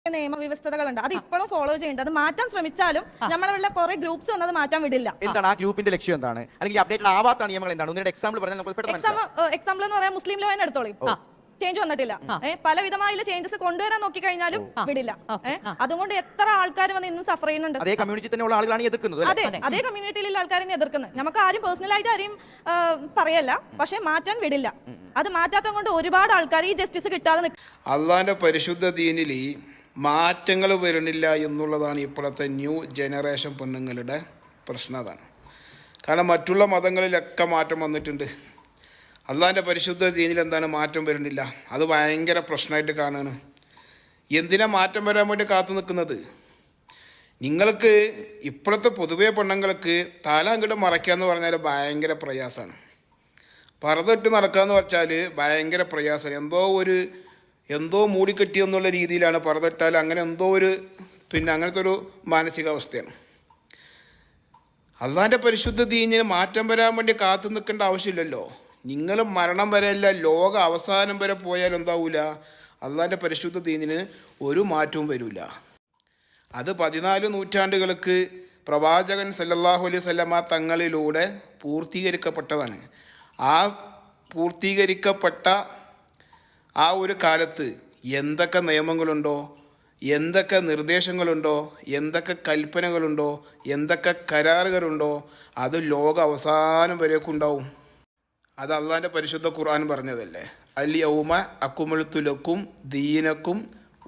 നിയമവ്യവസ്ഥകളുണ്ട്, അത് ഇപ്പോഴും ഫോളോ ചെയ്യുന്നുണ്ട്. അത് മാറ്റാൻ ശ്രമിച്ചാലും നമ്മളുള്ള കുറെ ഗ്രൂപ്പ്സ് വന്നത് മാറ്റാൻ വിടില്ല. എന്താണ് ആ ഗ്രൂപ്പിന്റെ ലക്ഷ്യം? എന്താണ് അല്ലെങ്കിൽ അപ്ഡേറ്റഡ് ആവാത്ത നിയമങ്ങൾ എന്താണ്? ഒന്നിന്റെ എക്സാമ്പിൾ പറഞ്ഞാൽ എക്സാമ്പിൾ എന്ന് പറയാൻ മുസ്ലിം ലോ എടുത്തോളൂ. ചേഞ്ച് വന്നിട്ടില്ല. പലവിധമായ ചേഞ്ചസ് കൊണ്ടുവരാൻ നോക്കി കഴിഞ്ഞാലും വിടില്ല. അതുകൊണ്ട് എത്ര ആൾക്കാർ വന്ന് ഇന്നും സഫർ ചെയ്യുന്നുണ്ട്. അതേ കമ്മ്യൂണിറ്റി തന്നെയുള്ള ആളുകളാണ് എതിർക്കുന്നത്. അതേ കമ്മ്യൂണിറ്റിയിലുള്ള ആൾക്കാരെ എതിർക്കുന്നത്. നമുക്ക് ആരും പേഴ്സണലായിട്ട് ആരെയും പറയല്ല, പക്ഷെ മാറ്റാൻ വിടില്ല. അത് മാറ്റാത്ത കൊണ്ട് ഒരുപാട് ആൾക്കാർ ഈ ജസ്റ്റിസ് കിട്ടാതെ അള്ളാന്റെ പരിശുദ്ധ ദീനിൽ മാറ്റങ്ങൾ വരുന്നില്ല എന്നുള്ളതാണ് ഇപ്പോഴത്തെ ന്യൂ ജനറേഷൻ പെണ്ണുങ്ങളുടെ പ്രശ്നം. അതാണ് കാരണം മറ്റുള്ള മതങ്ങളിലൊക്കെ മാറ്റം വന്നിട്ടുണ്ട്. അള്ളാൻ്റെ പരിശുദ്ധ ദീനിൽ എന്താണ് മാറ്റം വരുന്നില്ല? അത് ഭയങ്കര പ്രശ്നമായിട്ട് കാണുകയാണ്. എന്തിനാ മാറ്റം വരാൻ വേണ്ടി കാത്തു നിൽക്കുന്നത്? നിങ്ങൾക്ക് ഇപ്പോഴത്തെ പൊതുവെ പെണ്ണുങ്ങൾക്ക് തല അങ്ങോട്ട് മറയ്ക്കുക എന്ന് പറഞ്ഞാൽ ഭയങ്കര പ്രയാസമാണ്. പറതിട്ട് നടക്കുക എന്ന് വെച്ചാൽ ഭയങ്കര പ്രയാസമാണ്. എന്തോ മൂടിക്കെട്ടിയെന്നുള്ള രീതിയിലാണ് പറതിട്ടാൽ. അങ്ങനെ എന്തോ അങ്ങനത്തെ ഒരു മാനസികാവസ്ഥയാണ്. അള്ളാൻ്റെ പരിശുദ്ധ ദീനിന് മാറ്റം വരാൻ വേണ്ടി കാത്തു നിൽക്കേണ്ട ആവശ്യമില്ലല്ലോ. നിങ്ങൾ മരണം വരെയല്ല, ലോക അവസാനം വരെ പോയാൽ എന്താവില്ല, അള്ളാൻ്റെ പരിശുദ്ധ ദീനിന് ഒരു മാറ്റവും വരില്ല. അത് 14 നൂറ്റാണ്ടുകൾക്ക് പ്രവാചകൻ സല്ലല്ലാഹു അലൈഹി വസല്ലമ തങ്ങളിലൂടെ പൂർത്തീകരിക്കപ്പെട്ടതാണ്. ആ പൂർത്തീകരിക്കപ്പെട്ട ആ ഒരു കാലത്ത് എന്തൊക്കെ നിയമങ്ങളുണ്ടോ, എന്തൊക്കെ നിർദ്ദേശങ്ങളുണ്ടോ, എന്തൊക്കെ കൽപ്പനകളുണ്ടോ, എന്തൊക്കെ കരാറുകളുണ്ടോ, അത് ലോക അവസാനം വരേക്കുണ്ടാവും. അത് അള്ളാൻ്റെ പരിശുദ്ധ ഖുർആൻ പറഞ്ഞതല്ലേ. അൽ യൗമ അക്മൽതു ലക്കും ദീനക്കും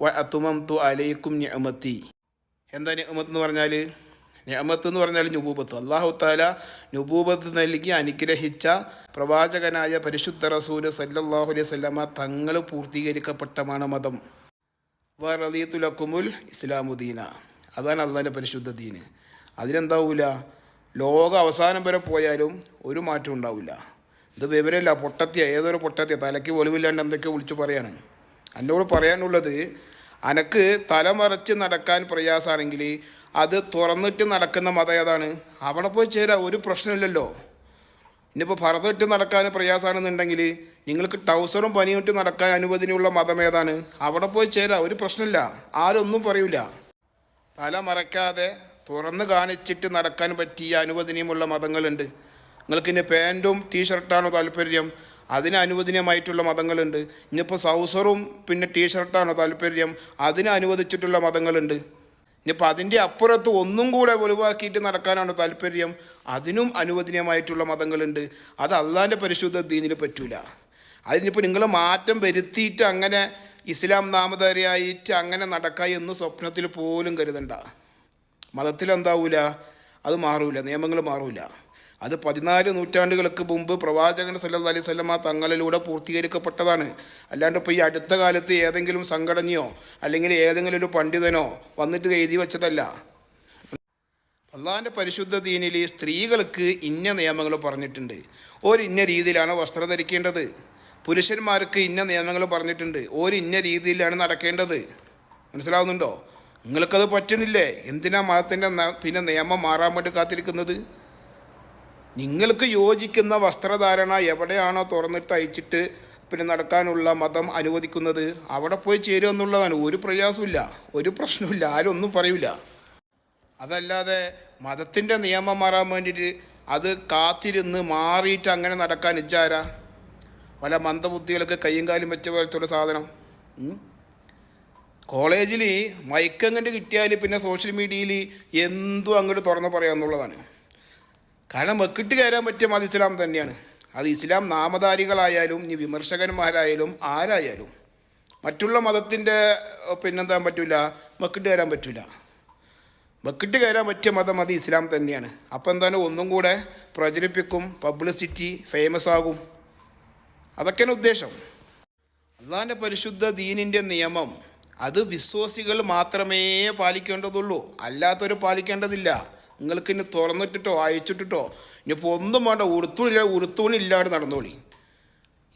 വ അത്മംതു അലൈക്കും നിഅമതി. എന്താ നിഅമത്ത് എന്ന് പറഞ്ഞാൽ? നിഅമത്ത് എന്ന് പറഞ്ഞാൽ നുബൂബത്ത്. അല്ലാഹു തആല നുബൂബത്ത് നൽകി അനുഗ്രഹിച്ച പ്രവാചകനായ പരിശുദ്ധ റസൂൽ സല്ലല്ലാഹു അലൈഹി വസല്ലമ തങ്ങൾ പൂർത്തീകരിക്കപ്പെട്ടമാണ് മതം. വ റദീതു ലക്കുമുൽ ഇസ്ലാമു ദീന. അതാണ് അള്ളാൻ്റെ പരിശുദ്ധ ദീന്. അതിനെന്താവില്ല, ലോക അവസാനം വരെ പോയാലും ഒരു മാറ്റം ഉണ്ടാവില്ല. ഇത് വിവരമില്ല, പൊട്ടത്തിയ, ഏതൊരു പൊട്ടത്തിയ, തലയ്ക്ക് ഒളിവില്ലാണ്ട് എന്തൊക്കെയോ വിളിച്ചു പറയാണ്. എന്നോട് പറയാനുള്ളത്, അനക്ക് തലമറച്ച് നടക്കാൻ പ്രയാസമാണെങ്കിൽ അത് തുറന്നിട്ട് നടക്കുന്ന മതം ഏതാണ്? അവിടെ പോയി ചേരാ, ഒരു പ്രശ്നമില്ലല്ലോ. ഇനിയിപ്പോൾ പറന്നിട്ട് നടക്കാൻ പ്രയാസമാണെന്നുണ്ടെങ്കിൽ നിങ്ങൾക്ക് ടൗസറും പനിയിട്ട് നടക്കാൻ അനുവദനയുള്ള മതം ഏതാണ്? അവിടെ പോയി ചേരാ, ഒരു പ്രശ്നമില്ല, ആരൊന്നും പറയൂല. തല മറയ്ക്കാതെ തുറന്ന് കാണിച്ചിട്ട് നടക്കാൻ പറ്റിയ അനുവദനീയമുള്ള മതങ്ങളുണ്ട്. നിങ്ങൾക്കിനി പാൻറ്റും ടീഷർട്ടാണോ താല്പര്യം, അതിന് അനുവദനീയമായിട്ടുള്ള മതങ്ങളുണ്ട്. ഇനിയിപ്പോൾ സൗസറും ടീഷർട്ടാണോ താല്പര്യം, അതിന് അനുവദിച്ചിട്ടുള്ള മതങ്ങളുണ്ട്. ഇനിയിപ്പോൾ അതിൻ്റെ അപ്പുറത്ത് ഒന്നും കൂടെ ഒഴിവാക്കിയിട്ട് നടക്കാനാണോ താല്പര്യം, അതിനും അനുവദനീയമായിട്ടുള്ള മതങ്ങളുണ്ട്. അത് അള്ളാൻ്റെ പരിശുദ്ധ ദീനിൽ പറ്റൂല. അതിനിപ്പോൾ നിങ്ങൾ മാറ്റം വരുത്തിയിട്ട് അങ്ങനെ ഇസ്ലാം നാമധാരിയായിട്ട് അങ്ങനെ നടക്കായി എന്ന് സ്വപ്നത്തിൽ പോലും കരുതണ്ട. മതത്തിലെന്താവൂല, അത് മാറൂല, നിയമങ്ങൾ മാറൂല. അത് 14 നൂറ്റാണ്ടുകൾക്ക് മുമ്പ് പ്രവാചകൻ സല്ലല്ലാഹു അലൈഹി വസല്ലമ തങ്ങളിലൂടെ പൂർത്തീകരിക്കപ്പെട്ടതാണ്. അല്ലാണ്ട് ഇപ്പോൾ ഈ അടുത്ത കാലത്ത് ഏതെങ്കിലും സംഘടനയോ അല്ലെങ്കിൽ ഏതെങ്കിലും ഒരു പണ്ഡിതനോ വന്നിട്ട് എഴുതി വെച്ചതല്ല. അള്ളാഹിൻ്റെ പരിശുദ്ധ ദീനിൽ സ്ത്രീകൾക്ക് ഇന്ന നിയമങ്ങൾ പറഞ്ഞിട്ടുണ്ട്. ഇന്ന രീതിയിലാണ് വസ്ത്രം ധരിക്കേണ്ടത്. പുരുഷന്മാർക്ക് ഇന്ന നിയമങ്ങൾ പറഞ്ഞിട്ടുണ്ട്. ഇന്ന രീതിയിലാണ് നടക്കേണ്ടത്. മനസ്സിലാവുന്നുണ്ടോ? നിങ്ങൾക്കത് പറ്റുന്നില്ലേ? എന്തിനാ മതത്തിൻ്റെ നിയമം മാറാൻ വേണ്ടി കാത്തിരിക്കുന്നത്? നിങ്ങൾക്ക് യോജിക്കുന്ന വസ്ത്രധാരണ എവിടെയാണോ തുറന്നിട്ട് അയച്ചിട്ട് നടക്കാനുള്ള മതം അനുവദിക്കുന്നത് അവിടെ പോയി ചേരുക എന്നുള്ളതാണ്. ഒരു പ്രയാസമില്ല, ഒരു പ്രശ്നമില്ല, ആരൊന്നും പറയില്ല. അതല്ലാതെ മതത്തിൻ്റെ നിയമം മാറാൻ വേണ്ടിയിട്ട് അത് കാത്തിരുന്ന് മാറിയിട്ട് അങ്ങനെ നടക്കാൻ ഇജ്ജാരാ? പല മന്ദബുദ്ധികൾക്ക് കയ്യും കാലും വെച്ച പോലത്തെ സാധനം. കോളേജിൽ മയക്കങ്ങോട്ട് കിട്ടിയാൽ സോഷ്യൽ മീഡിയയിൽ എന്തും അങ്ങോട്ട് തുറന്ന് പറയാമെന്നുള്ളതാണ്. കാരണം വെക്കിട്ട് കയറാൻ പറ്റിയ മത ഇസ്ലാം തന്നെയാണ്. അത് ഇസ്ലാം നാമധാരികളായാലും ഇനി വിമർശകന്മാരായാലും ആരായാലും മറ്റുള്ള മതത്തിൻ്റെ പറ്റില്ല, വെക്കിട്ട് കയറാൻ പറ്റില്ല. വെക്കിട്ട് കയറാൻ പറ്റിയ മതം അത് ഇസ്ലാം തന്നെയാണ്. അപ്പോൾ എന്താണ്, ഒന്നും കൂടെ പ്രചരിപ്പിക്കും, പബ്ലിസിറ്റി, ഫേമസ് ആകും. അതൊക്കെയാണ് ഉദ്ദേശം. അള്ളാഹിൻ്റെ പരിശുദ്ധ ദീനിൻ്റെ നിയമം അത് വിശ്വാസികൾ മാത്രമേ പാലിക്കേണ്ടതുള്ളൂ, അല്ലാത്തവർ പാലിക്കേണ്ടതില്ല. നിങ്ങൾക്ക് ഇനി തുറന്നിട്ടിട്ടോ അയച്ചിട്ടിട്ടോ ഇനിയിപ്പോൾ ഒന്നും വേണ്ട, ഉടുത്തൂണില്ലാണ്ട് നടന്നോളി.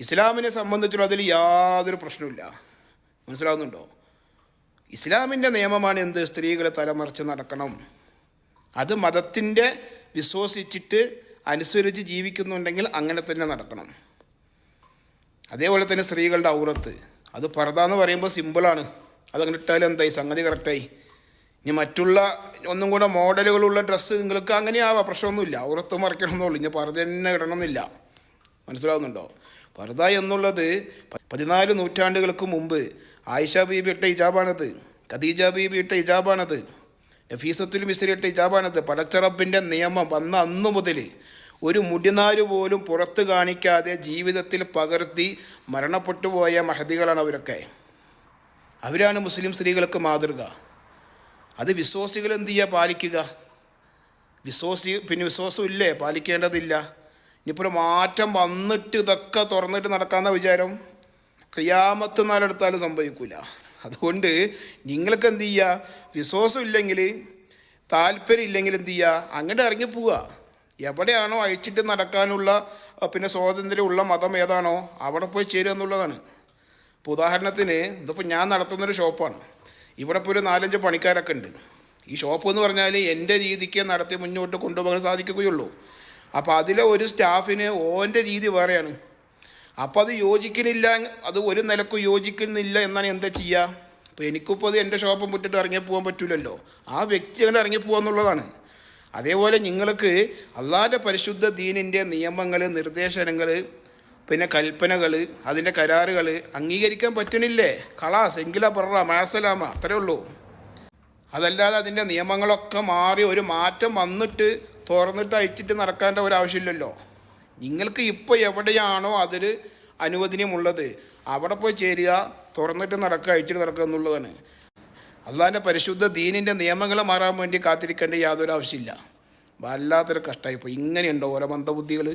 ഇസ്ലാമിനെ സംബന്ധിച്ചുള്ള അതിൽ യാതൊരു പ്രശ്നമില്ല. മനസ്സിലാവുന്നുണ്ടോ? ഇസ്ലാമിൻ്റെ നിയമമാണ് എന്ത്? സ്ത്രീകൾ തലമറിച്ച് നടക്കണം. അത് മതത്തിൻ്റെ വിശ്വസിച്ചിട്ട് അനുസരിച്ച് ജീവിക്കുന്നുണ്ടെങ്കിൽ അങ്ങനെ തന്നെ നടക്കണം. അതേപോലെ തന്നെ സ്ത്രീകളുടെ ഔറത്ത്, അത് പർദ എന്ന് പറയുമ്പോൾ സിമ്പിളാണ്. അതങ്ങനെ ഇട്ടാലും എന്തായി, സംഗതി കറക്റ്റായി. ഇനി മറ്റുള്ള ഒന്നും കൂടെ മോഡലുകളുള്ള ഡ്രസ്സ് നിങ്ങൾക്ക് അങ്ങനെ ആവാം, പ്രശ്നമൊന്നുമില്ല. ഉറത്ത് മറിക്കണം എന്നുള്ളൂ, ഇനി പർദ്ദ തന്നെ ഇടണമെന്നില്ല. മനസ്സിലാവുന്നുണ്ടോ? പർദ്ദ എന്നുള്ളത് 14 നൂറ്റാണ്ടുകൾക്ക് മുമ്പ് ആയിഷ ബീബി ഇട്ട ഹിജാബാണത്, ഖദീജ ബീബി ഇട്ട ഹിജാബാണത്, നഫീസത്തുൽ മിസ്രി ഇട്ട ഹിജാബാണത്. പടച്ചറബിൻ്റെ നിയമം വന്ന അന്നു മുതൽ ഒരു മുടിനാര് പോലും പുറത്ത് കാണിക്കാതെ ജീവിതത്തിൽ പകർത്തി മരണപ്പെട്ടു പോയ മഹദികളാണ് അവരൊക്കെ. അവരാണ് മുസ്ലിം സ്ത്രീകൾക്ക് മാതൃക. അത് വിശ്വാസികൾ എന്ത് ചെയ്യുക? പാലിക്കുക. വിശ്വാസം ഇല്ലേ? പാലിക്കേണ്ടതില്ല. ഇനിയിപ്പോൾ മാറ്റം വന്നിട്ട് ഇതൊക്കെ തുറന്നിട്ട് നടക്കാമെന്ന വിചാരം ഖിയാമത്ത് നാളെടുത്താലും സംഭവിക്കില്ല. അതുകൊണ്ട് നിങ്ങൾക്ക് എന്ത് ചെയ്യുക? വിശ്വാസം ഇല്ലെങ്കിൽ, താല്പര്യം ഇല്ലെങ്കിൽ എന്ത് ചെയ്യുക? അങ്ങനെ ഇറങ്ങിപ്പോവുക. എവിടെയാണോ അയച്ചിട്ട് നടക്കാനുള്ള സ്വാതന്ത്ര്യമുള്ള മതം ഏതാണോ അവിടെ പോയി ചേരുക എന്നുള്ളതാണ്. ഇപ്പോൾ ഉദാഹരണത്തിന് ഇതിപ്പോൾ ഞാൻ നടത്തുന്നൊരു ഷോപ്പാണ്. ഇവിടെ ഇപ്പോൾ ഒരു 4-5 പണിക്കാരൊക്കെ ഉണ്ട്. ഈ ഷോപ്പ് എന്ന് പറഞ്ഞാൽ എൻ്റെ രീതിക്ക് നടത്തി മുന്നോട്ട് കൊണ്ടുപോകാൻ സാധിക്കുകയുള്ളൂ. അപ്പോൾ അതിലെ ഒരു സ്റ്റാഫിന് ഓൻ്റെ രീതി വേറെയാണ്. അപ്പോൾ അത് യോജിക്കുന്നില്ല, അത് ഒരു നിലക്കും യോജിക്കുന്നില്ല എന്നാണ് എന്താ ചെയ്യുക? ഇപ്പോൾ എനിക്കിപ്പോൾ അത് എൻ്റെ ഷോപ്പും വിട്ടിട്ട് ഇറങ്ങിപ്പോകാൻ പറ്റില്ലല്ലോ. ആ വ്യക്തി അങ്ങനെ ഇറങ്ങിപ്പോകുക എന്നുള്ളതാണ്. അതേപോലെ നിങ്ങൾക്ക് അള്ളാഹുവിൻ്റെ പരിശുദ്ധ ദീനിൻ്റെ നിയമങ്ങൾ, നിർദ്ദേശങ്ങൾ, കൽപ്പനകൾ, അതിൻ്റെ കരാറുകൾ അംഗീകരിക്കാൻ പറ്റണില്ലേ? ഖലാസ് എങ്കിലാ പറ മാസലാമ, അത്രയേ ഉള്ളൂ. അതല്ലാതെ അതിൻ്റെ നിയമങ്ങളൊക്കെ മാറി ഒരു മാറ്റം വന്നിട്ട് തുറന്നിട്ട് അയച്ചിട്ട് നടക്കേണ്ട ഒരാവശ്യമില്ലല്ലോ. നിങ്ങൾക്ക് ഇപ്പോൾ എവിടെയാണോ അതിൽ അനുവദനീയമുള്ളത് അവിടെ പോയി ചേരുക, തുറന്നിട്ട് നടക്കുക, അയച്ചിട്ട് നടക്കുക എന്നുള്ളതാണ്. അള്ളാഹിൻ്റെ പരിശുദ്ധ ദീനിൻ്റെ നിയമങ്ങൾ മാറാൻ വേണ്ടി കാത്തിരിക്കേണ്ട യാതൊരു ആവശ്യമില്ല. വല്ലാത്തൊരു കഷ്ടമായിപ്പോൾ. ഇങ്ങനെയുണ്ടോ ഓരോ മന്ദബുദ്ധികൾ?